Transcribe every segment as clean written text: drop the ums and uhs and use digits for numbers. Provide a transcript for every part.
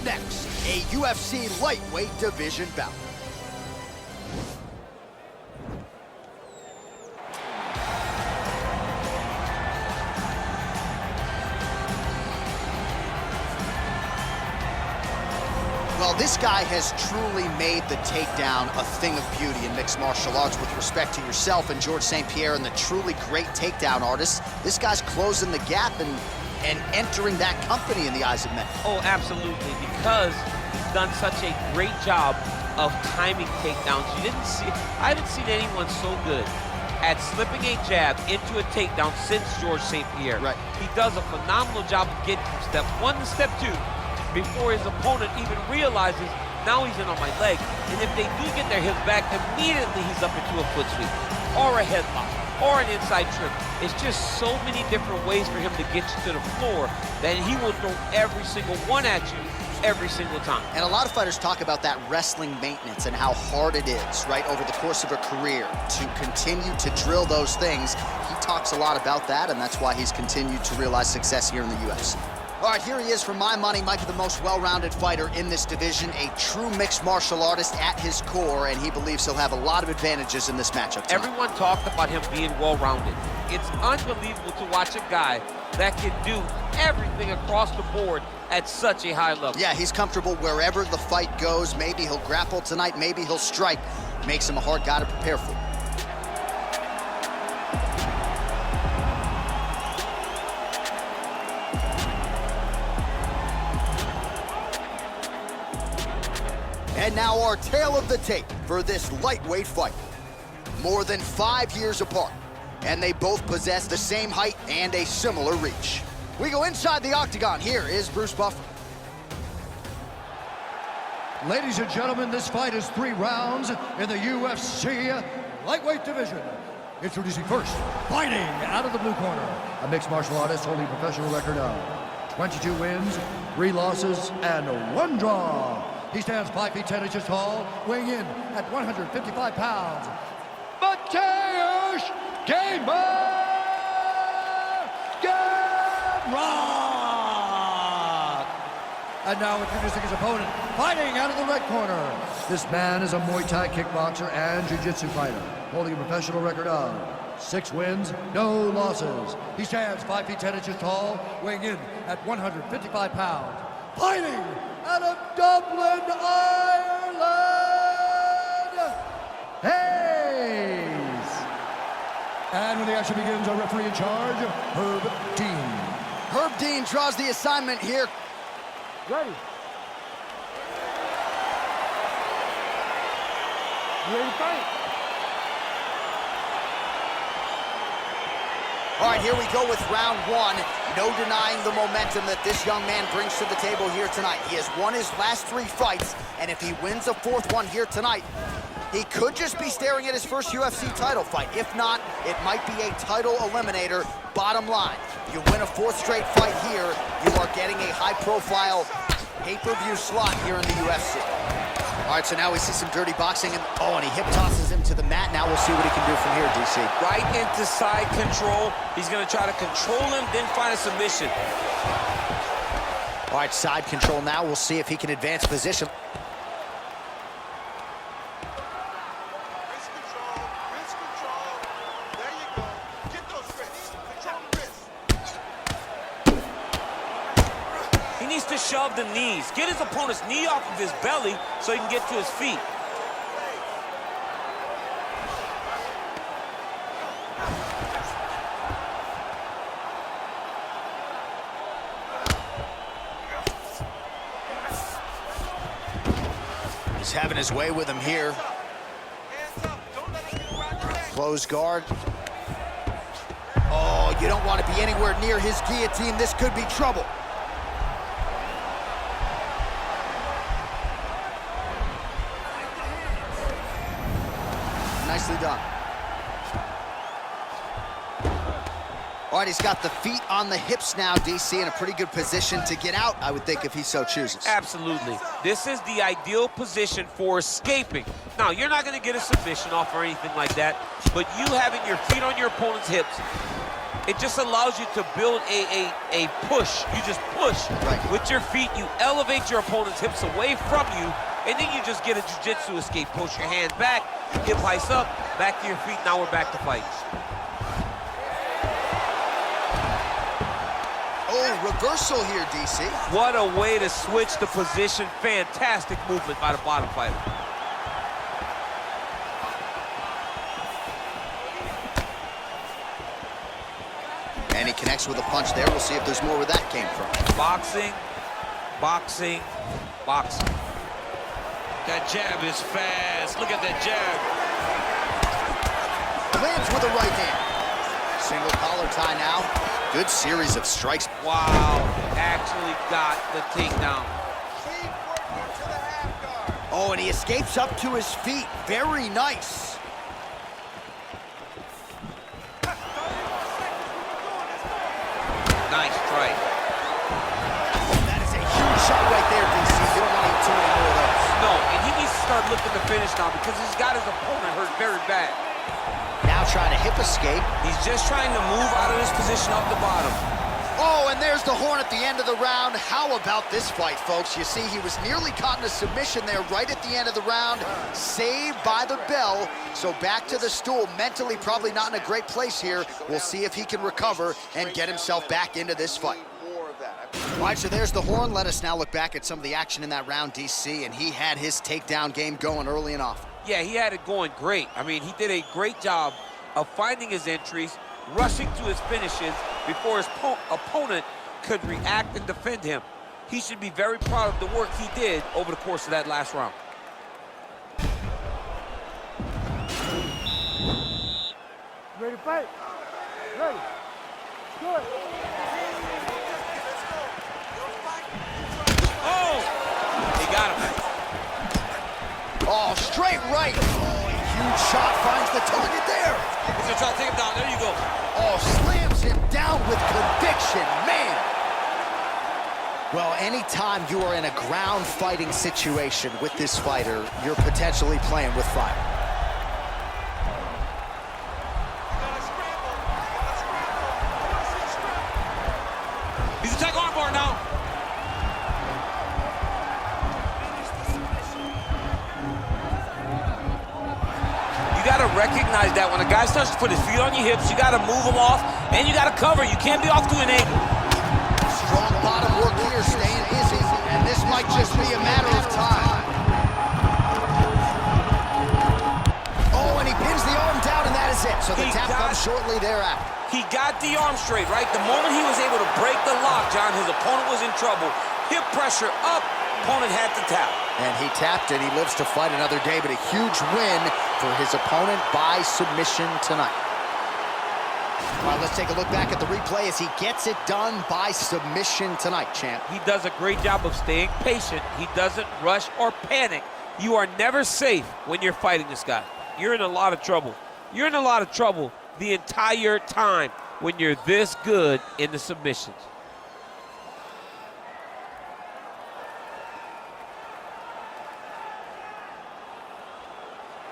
next, a UFC lightweight division bout. Well, this guy has truly made the takedown a thing of beauty in mixed martial arts. With respect to yourself and George St. Pierre and the truly great takedown artists, this guy's closing the gap and entering that company in the eyes of men. Oh, absolutely, because he's done such a great job of timing takedowns. I haven't seen anyone so good at slipping a jab into a takedown since George St. Pierre. Right. He does a phenomenal job of getting from step one to step two before his opponent even realizes now he's in on my leg. And if they do get their hips back, immediately he's up into a foot sweep or a headlock or an inside trip. It's just so many different ways for him to get you to the floor that he will throw every single one at you every single time. And a lot of fighters talk about that wrestling maintenance and how hard it is, right, over the course of a career to continue to drill those things. He talks a lot about that, and that's why he's continued to realize success here in the UFC. All right, here he is, for my money, might be the most well-rounded fighter in this division, a true mixed martial artist at his core, and he believes he'll have a lot of advantages in this matchup tonight. Everyone talked about him being well-rounded. It's unbelievable to watch a guy that can do everything across the board at such a high level. Yeah, he's comfortable wherever the fight goes. Maybe he'll grapple tonight, maybe he'll strike. Makes him a hard guy to prepare for. And now our tale of the tape for this lightweight fight. More than 5 years apart, and they both possess the same height and a similar reach. We go inside the octagon. Here is Bruce Buffer. Ladies and gentlemen, this fight is 3 rounds in the UFC lightweight division. Introducing first, fighting out of the blue corner, a mixed martial artist holding a professional record of 22 wins, 3 losses, and 1 draw. He stands 5 feet 10 inches tall, weighing in at 155 pounds. Mateusz Gamrot! And now introducing his opponent, fighting out of the red corner. This man is a Muay Thai kickboxer and jiu-jitsu fighter, holding a professional record of 6 wins, no losses. He stands 5 feet 10 inches tall, weighing in at 155 pounds. Fighting out of Dublin, Ireland, Hayes. And when the action begins, our referee in charge, Herb Dean. Herb Dean draws the assignment here. Ready. You ready to fight? All right, here we go with round 1. No denying the momentum that this young man brings to the table here tonight. He has won his last 3 fights, and if he wins a 4th one here tonight, he could just be staring at his first UFC title fight. If not, it might be a title eliminator. Bottom line, you win a 4th straight fight here, you are getting a high-profile pay-per-view slot here in the UFC. All right, so now we see some dirty boxing, and he hip tosses him to the mat. Now we'll see what he can do from here, DC. Right into side control. He's gonna try to control him, then find a submission. All right, side control now. We'll see if he can advance position. He needs to shove the knees. Get his opponent's knee off of his belly so he can get to his feet. He's having his way with him here. Close guard. Oh, you don't want to be anywhere near his guillotine. This could be trouble. Nicely done. All right, he's got the feet on the hips now, DC, in a pretty good position to get out, I would think, if he so chooses. Absolutely. This is the ideal position for escaping. Now, you're not going to get a submission off or anything like that, but you having your feet on your opponent's hips It just allows you to build a push. You just push with your feet. You elevate your opponent's hips away from you, and then you just get a jiu-jitsu escape. Push your hands back, hip heights up, back to your feet. Now we're back to fight. Oh, reversal here, DC. What a way to switch the position. Fantastic movement by the bottom fighter. And he connects with a punch there. We'll see if there's more where that came from. Boxing, boxing, boxing. That jab is fast. Look at that jab. Lands with a right hand. Single collar tie now. Good series of strikes. Wow, actually got the takedown. Oh, and he escapes up to his feet. Very nice. Nice strike. That is a huge shot right there, DC. You don't want to eat too many more of those. No, and he needs to start looking to finish now because he's got his opponent hurt very bad. Now trying to hip escape. He's just trying to move out of this position off the bottom. Oh, and there's the horn at the end of the round. How about this fight, folks? You see, he was nearly caught in a submission there right at the end of the round. Saved by the bell. So back to the stool. Mentally probably not in a great place here. We'll see if he can recover and get himself back into this fight. All right, so there's the horn. Let us now look back at some of the action in that round, DC, and he had his takedown game going early and often. Yeah, he had it going great. I mean, he did a great job of finding his entries, rushing to his finishes before his opponent could react and defend him. He should be very proud of the work he did over the course of that last round. Ready to fight? Ready. Good. Oh! He got him. Oh, straight right. Oh, a huge shot finds the target there. He's gonna try to take him down. There you go. Oh, slams him down with conviction, man. Well, anytime you are in a ground fighting situation with this fighter, you're potentially playing with fire. He's attacking armbar now. You got to recognize that when a guy starts to put his feet on your hips, you got to move him off, and you got to cover. You can't be off to an angle. Strong bottom work here, staying busy, and this might just be a matter of time. Oh, and he pins the arm down, and that is it. So the tap comes shortly thereafter. He got the arm straight, right? The moment he was able to break the lock, John, his opponent was in trouble. Hip pressure up, opponent had to tap. And he tapped it. He lives to fight another day, but a huge win for his opponent by submission tonight. All right, let's take a look back at the replay as he gets it done by submission tonight, champ. He does a great job of staying patient. He doesn't rush or panic. You are never safe when you're fighting this guy. You're in a lot of trouble. You're in a lot of trouble the entire time when you're this good in the submissions.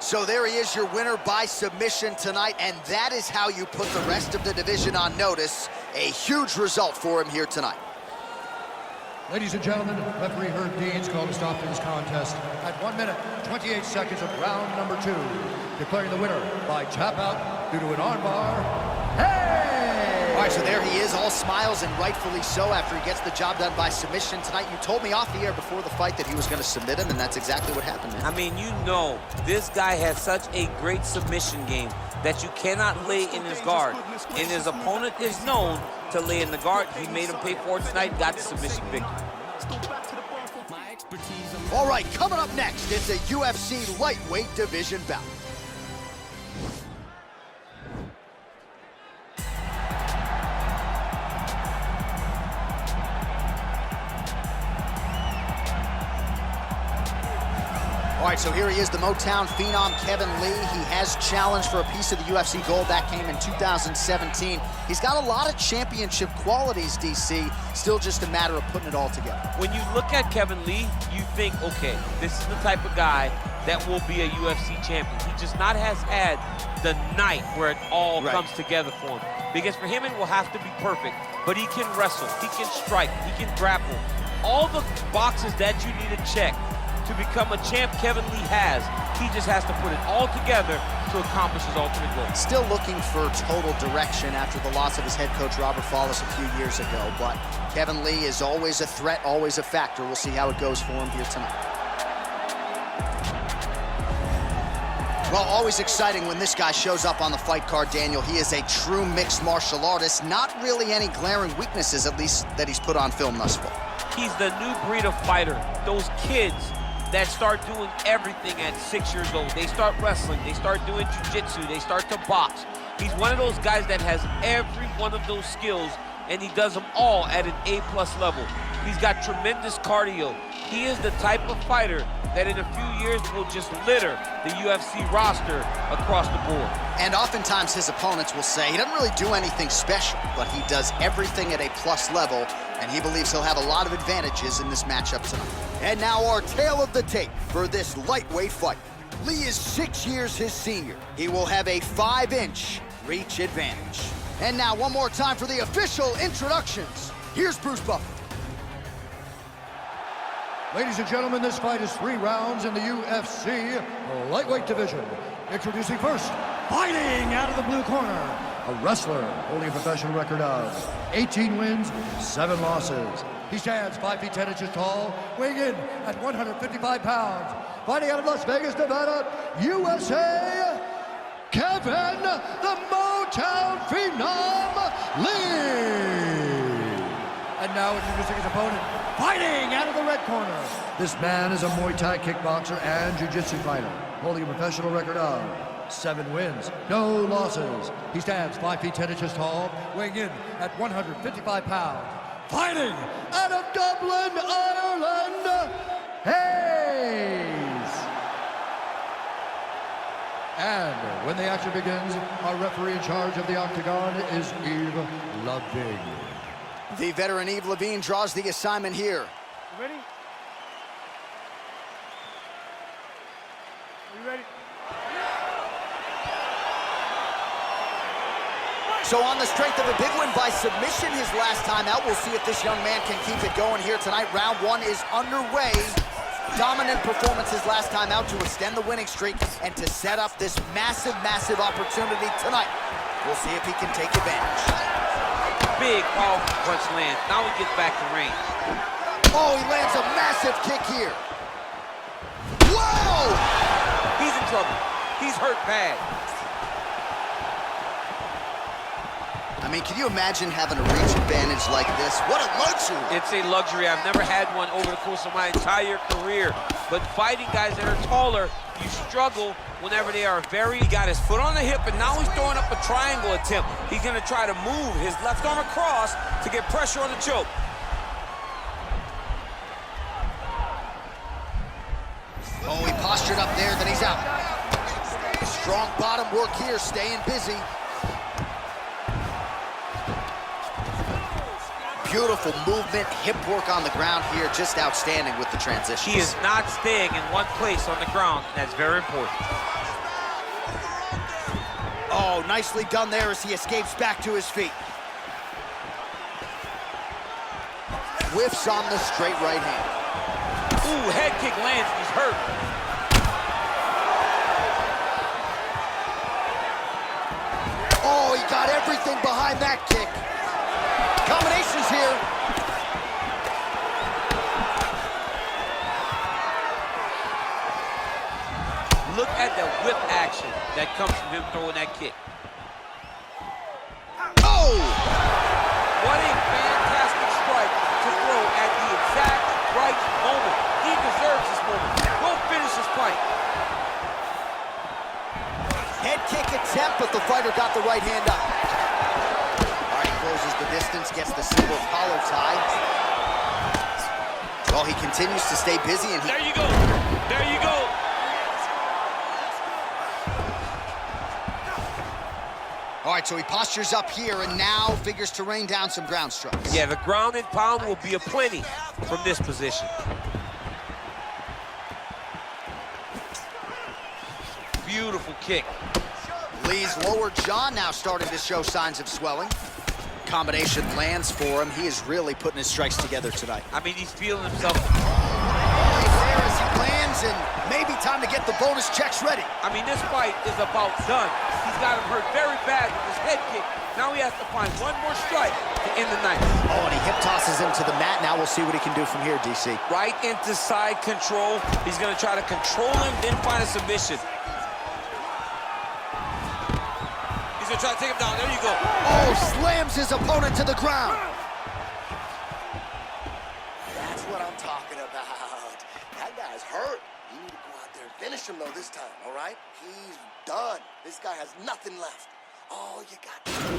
So there he is, your winner by submission tonight, and that is how you put the rest of the division on notice. A huge result for him here tonight. Ladies and gentlemen, referee Herb Deans called a stop to this contest at 1 minute, 28 seconds of round number 2, declaring the winner by tap out due to an armbar. Hey! All right, so there he is, all smiles, and rightfully so after he gets the job done by submission tonight. You told me off the air before the fight that he was going to submit him, and that's exactly what happened, man. I mean, you know, this guy has such a great submission game that you cannot lay in his guard. And his opponent is known to lay in the guard. He made him pay for it tonight, got the submission victory. All right, coming up next, it's a UFC lightweight division bout. All right, so here he is, the Motown phenom, Kevin Lee. He has challenged for a piece of the UFC gold. That came in 2017. He's got a lot of championship qualities, DC. Still just a matter of putting it all together. When you look at Kevin Lee, you think, okay, this is the type of guy that will be a UFC champion. He just not has had the night where it all comes together for him. Because for him, it will have to be perfect. But he can wrestle, he can strike, he can grapple. All the boxes that you need to check to become a champ Kevin Lee has. He just has to put it all together to accomplish his ultimate goal. Still looking for total direction after the loss of his head coach, Robert Follis, a few years ago. But Kevin Lee is always a threat, always a factor. We'll see how it goes for him here tonight. Well, always exciting when this guy shows up on the fight card, Daniel. He is a true mixed martial artist. Not really any glaring weaknesses, at least, that he's put on film thus far. He's the new breed of fighter. Those kids that start doing everything at 6 years old. They start wrestling, they start doing jiu-jitsu, they start to box. He's one of those guys that has every one of those skills, and he does them all at an A+ level. He's got tremendous cardio. He is the type of fighter that in a few years will just litter the UFC roster across the board. And oftentimes his opponents will say he doesn't really do anything special, but he does everything at a plus level, and he believes he'll have a lot of advantages in this matchup tonight. And now our tale of the tape for this lightweight fight. Lee is 6 years his senior. He will have a 5-inch reach advantage. And now one more time for the official introductions. Here's Bruce Buffer. Ladies and gentlemen, this fight is 3 rounds in the UFC lightweight division. Introducing first, fighting out of the blue corner, a wrestler holding a professional record of 18 wins, 7 losses. He stands 5 feet 10 inches tall, weighing in at 155 pounds. Fighting out of Las Vegas, Nevada, USA, Kevin the Motown Phenom Lee. And now introducing his opponent, fighting out of the red corner. This man is a Muay Thai kickboxer and jiu-jitsu fighter, holding a professional record of 7 wins, no losses. He stands 5 feet 10 inches tall, weighing in at 155 pounds. Fighting out of Dublin, Ireland, Hayes. And when the action begins, our referee in charge of the octagon is Yves Lavigne. The veteran Yves Lavigne draws the assignment here. You ready? Are you ready? So on the strength of a big win by submission his last time out, we'll see if this young man can keep it going here tonight. Round 1 is underway. Dominant performance his last time out to extend the winning streak and to set up this massive, massive opportunity tonight. We'll see if he can take advantage. Big, powerful punch lands. Now he gets back to range. Oh, he lands a massive kick here. Whoa! He's in trouble. He's hurt bad. I mean, can you imagine having a reach advantage like this? What a luxury! It's a luxury. I've never had one over the course of my entire career. But fighting guys that are taller, you struggle whenever they are very... He got his foot on the hip, and now he's throwing up a triangle attempt. He's going to try to move his left arm across to get pressure on the choke. Oh, he postured up there, then he's out. Strong bottom work here, staying busy. Beautiful movement, hip work on the ground here, just outstanding with the transition. He is not staying in one place on the ground. That's very important. Oh, nicely done there as he escapes back to his feet. Whiffs on the straight right hand. Ooh, head kick lands, he's hurt. Oh, he got everything behind that kick. Combinations here. Look at the whip action that comes from him throwing that kick. Oh! What a fantastic strike to throw at the exact right moment. He deserves this moment. Go finish his fight. Head kick attempt, but the fighter got the right hand up. All right, he closes the distance, gets the single collar tie. Well, he continues to stay busy, and There you go. There you go. all right, so he postures up here and now figures to rain down some ground strikes. Yeah, the ground and pound will be aplenty from this position. beautiful kick. Lee's lower jaw now starting to show signs of swelling. Combination lands for him. He is really putting his strikes together tonight. I mean, he's feeling himself. There as he lands, and maybe time to get the bonus checks ready. I mean, this fight is about done. He's got him hurt very bad with his head kick. Now he has to find one more strike to end the night. Oh, and he hip tosses him to the mat. Now we'll see what he can do from here, DC. Right into side control. He's going to try to control him, then find a submission. He's going to try to take him down. There you go. Oh, slams his opponent to the ground. That's what I'm talking about. That guy's hurt. You need to go out there and finish him, though, this time, all right? He's done. This guy has nothing left. All you got to do.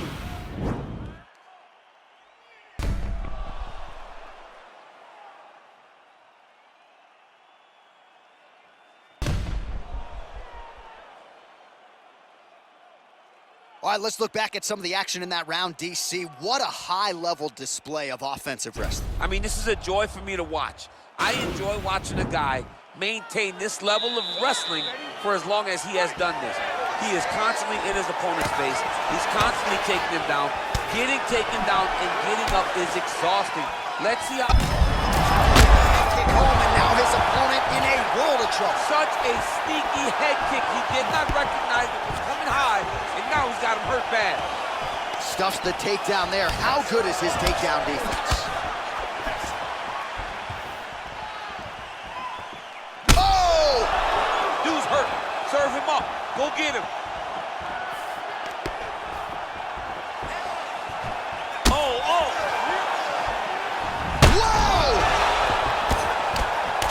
All right, let's look back at some of the action in that round, DC. What a high-level display of offensive wrestling. I mean, this is a joy for me to watch. I enjoy watching a guy maintain this level of wrestling for as long as he has done this. He is constantly in his opponent's face. He's constantly taking him down. Getting taken down and getting up is exhausting. Let's see how... Kick home, and now his opponent in a world of trouble. Such a sneaky head kick. He did not recognize it was coming high, and now he's got him hurt bad. Stuffs the takedown there. How good is his takedown defense? Oh! Dude's hurt. Serve him up. Go get him. Oh, oh! Whoa!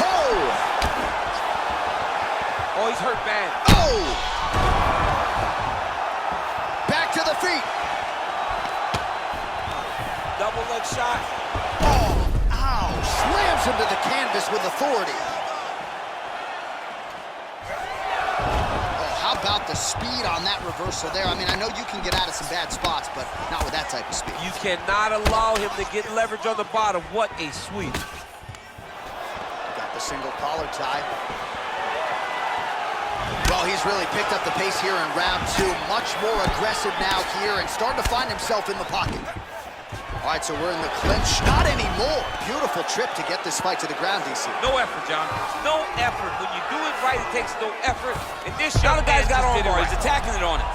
Oh! Oh, he's hurt bad. Oh! Back to the feet. Double leg shot. Oh, ow. Slams him to the canvas with authority. Oh, how about the speed on that reversal there? I mean, I know you can get out of some bad spots, but not with that type of speed. You cannot allow him to get leverage on the bottom. What a sweep. Got the single collar tie. Well, he's really picked up the pace here in round two. Much more aggressive now here and starting to find himself in the pocket. All right, so we're in the clinch. Not anymore. Beautiful trip to get this fight to the ground, DC. No effort, John. No effort. When you do it right, it takes no effort. And this Now young the guy's man got just did it armbar. right. He's attacking it on it.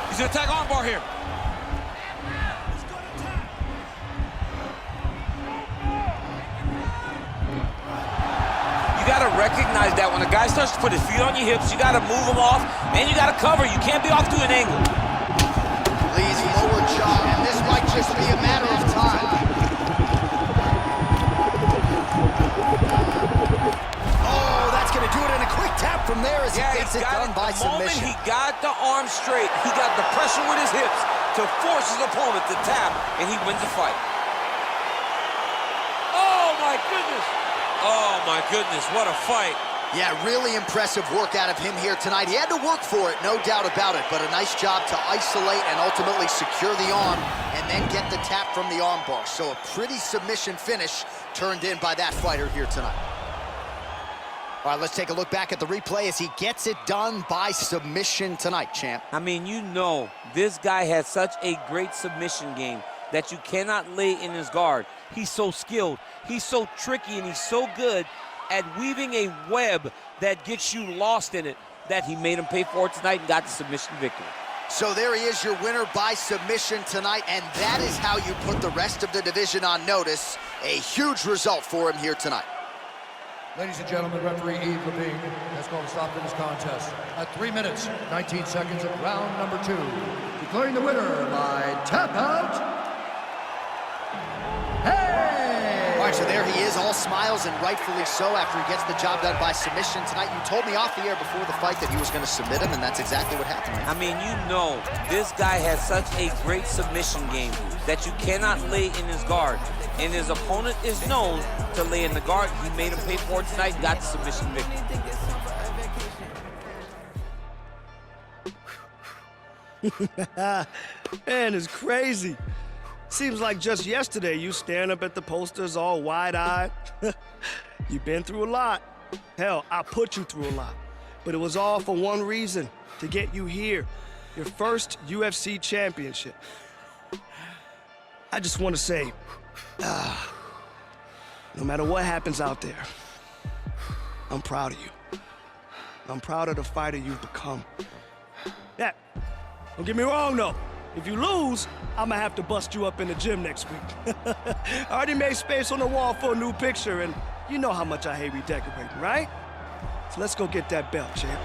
He's going to attack armbar here. You got to recognize that when a guy starts to put his feet on your hips, you got to move him off, and you got to cover. You can't be off to an angle. Lee's lower jaw, and this might just be a matter of time. Oh, that's going to do it in a quick tap from there as he gets it done by submission. The moment he got the arm straight, he got the pressure with his hips to force his opponent to tap, and he wins the fight. Oh, my goodness. Oh, my goodness, what a fight. Yeah, really impressive work out of him here tonight. He had to work for it, no doubt about it, but a nice job to isolate and ultimately secure the arm and then get the tap from the arm bar. So a pretty submission finish turned in by that fighter here tonight. All right, let's take a look back at the replay as he gets it done by submission tonight, champ. I mean, you know, this guy has such a great submission game that you cannot lay in his guard. He's so skilled, he's so tricky, and he's so good at weaving a web that gets you lost in it that he made him pay for it tonight and got the submission victory. So there he is, your winner by submission tonight, and that is how you put the rest of the division on notice. A huge result for him here tonight. Ladies and gentlemen, referee Yves Levine has called a stop to this contest at 3 minutes, 19 seconds of round number 2. Declaring the winner by tap out, All right, so there he is, all smiles and rightfully so after he gets the job done by submission tonight. You told me off the air before the fight that he was going to submit him, and that's exactly what happened. I mean, you know, this guy has such a great submission game that you cannot lay in his guard. And his opponent is known to lay in the guard. He made him pay for it tonight and got the submission victory. Man, it's crazy. Seems like just yesterday you staring up at the posters all wide-eyed. You've been through a lot. Hell, I put you through a lot. But it was all for one reason, to get you here. Your first UFC championship. I just want to say, no matter what happens out there, I'm proud of you. I'm proud of the fighter you've become. Yeah, don't get me wrong though. If you lose, I'm gonna have to bust you up in the gym next week. I already made space on the wall for a new picture, and you know how much I hate redecorating, right? So let's go get that belt, champ.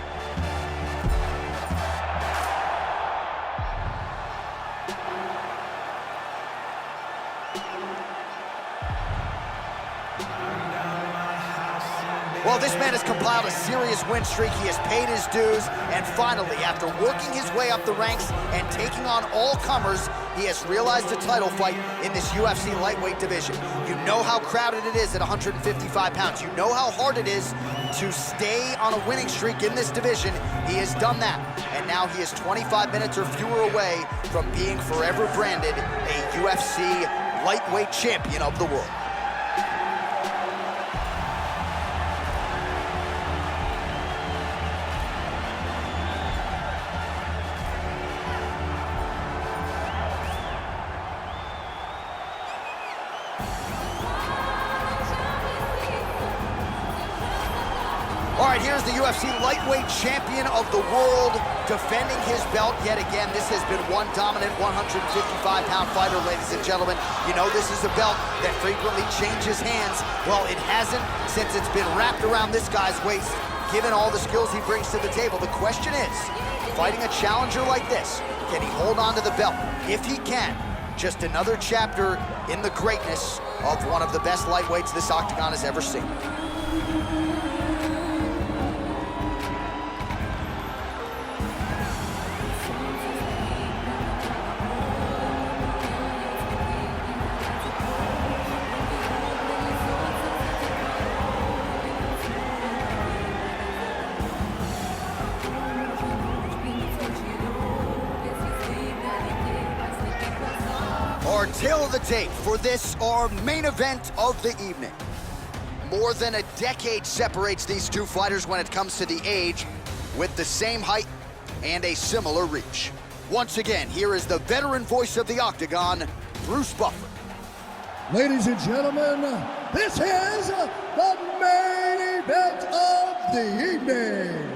Well, this man has compiled a serious win streak. He has paid his dues, and finally, after working his way up the ranks and taking on all comers, he has realized a title fight in this UFC lightweight division. You know how crowded it is at 155 pounds. You know how hard it is to stay on a winning streak in this division. He has done that, and now he is 25 minutes or fewer away from being forever branded a UFC lightweight champion of the world. All right, here's the UFC lightweight champion of the world defending his belt yet again. This has been one dominant 155-pound fighter, ladies and gentlemen. You know this is a belt that frequently changes hands. Well, it hasn't since it's been wrapped around this guy's waist, given all the skills he brings to the table. The question is, fighting a challenger like this, can he hold on to the belt? If he can, just another chapter in the greatness of one of the best lightweights this octagon has ever seen. Our tale of the tape for this, our main event of the evening. More than a decade separates these two fighters when it comes to the age, with the same height and a similar reach. Once again, here is the veteran voice of the octagon, Bruce Buffer. Ladies and gentlemen, this is the main event of the evening.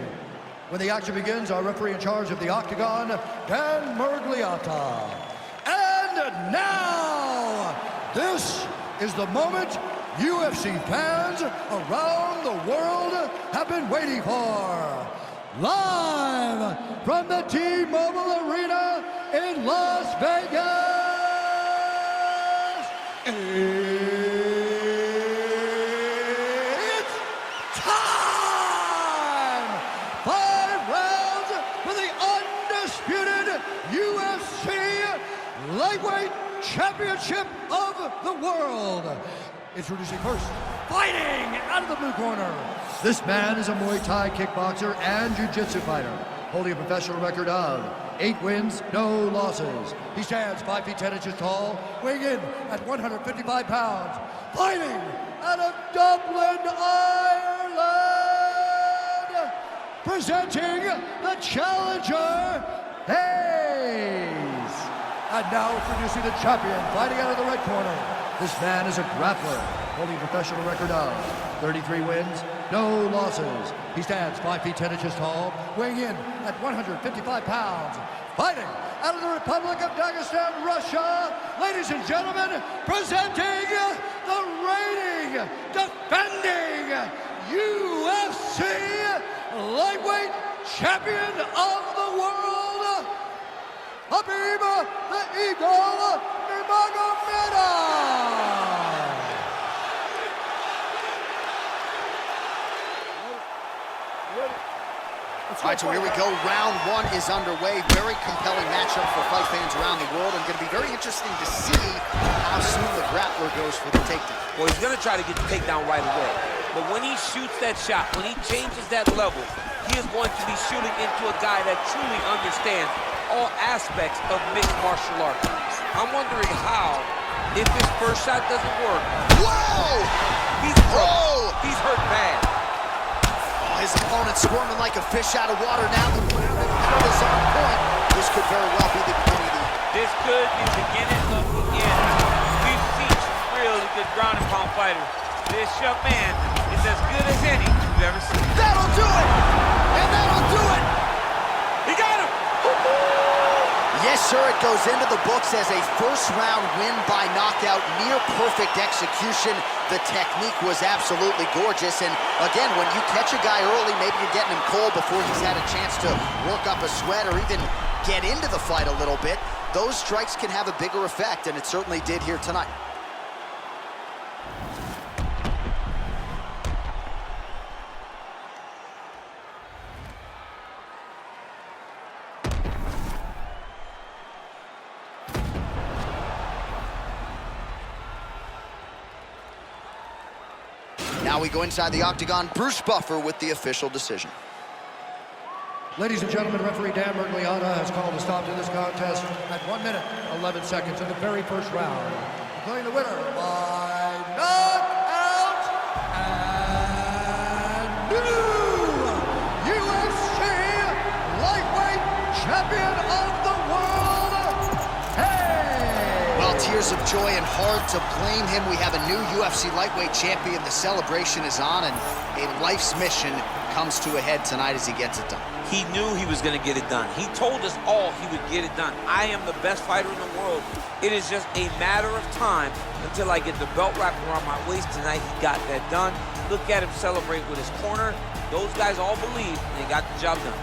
When the action begins, our referee in charge of the octagon, Dan Miragliotta. And now, this is the moment UFC fans around the world have been waiting for. Live from the T-Mobile Arena in Las Vegas, it's time! 5 rounds for the undisputed UFC Lightweight Championship of the World. Introducing first, fighting out of the blue corner. This man is a Muay Thai kickboxer and jiu-jitsu fighter, holding a professional record of 8 wins, no losses. He stands 5 feet 10 inches tall, weighing in at 155 pounds. Fighting out of Dublin, Ireland, presenting the challenger, Hayes. And now introducing the champion, fighting out of the red corner. This man is a grappler, holding a professional record of 33 wins, no losses. He stands 5 feet 10 inches tall, weighing in at 155 pounds. Fighting out of the Republic of Dagestan, Russia, ladies and gentlemen, presenting the reigning, defending UFC lightweight champion of the world, Khabib the Eagle Nurmagomedov. All right, so here we go. Round 1 is underway. Very compelling matchup for fight fans around the world, and going to be very interesting to see how soon the grappler goes for the takedown. Well, he's going to try to get the takedown right away. But when he shoots that shot, when he changes that level, he is going to be shooting into a guy that truly understands all aspects of mixed martial arts. I'm wondering how, if his first shot doesn't work. Whoa! He's Oh! He's hurt bad. Oh, his opponent squirming like a fish out of water now. The crowd is on point. This could very well be the beginning of the end. This could be the beginning of the end. We've seen some really good ground and pound fighters. This young man is as good as any you've ever seen. That'll do it! And that'll do it! He got him! Yes, sir, it goes into the books as a first-round win by knockout, near-perfect execution. The technique was absolutely gorgeous, and again, when you catch a guy early, maybe you're getting him cold before he's had a chance to work up a sweat or even get into the fight a little bit. Those strikes can have a bigger effect, and it certainly did here tonight. Now we go inside the octagon. Bruce Buffer with the official decision. Ladies and gentlemen, referee Dan Mergliata has called a stop to this contest at 1 minute, 11 seconds in the very first round. Declaring the winner by knockout and new UFC lightweight champion of the world, hey! Well, tears of joy and hard to blame him. We have a new UFC lightweight champion. The celebration is on, and a life's mission comes to a head tonight as he gets it done. He knew he was going to get it done. He told us all he would get it done. I am the best fighter in the world. It is just a matter of time until I get the belt wrapped around my waist. Tonight, he got that done. Look at him celebrate with his corner. Those guys all believe they got the job done.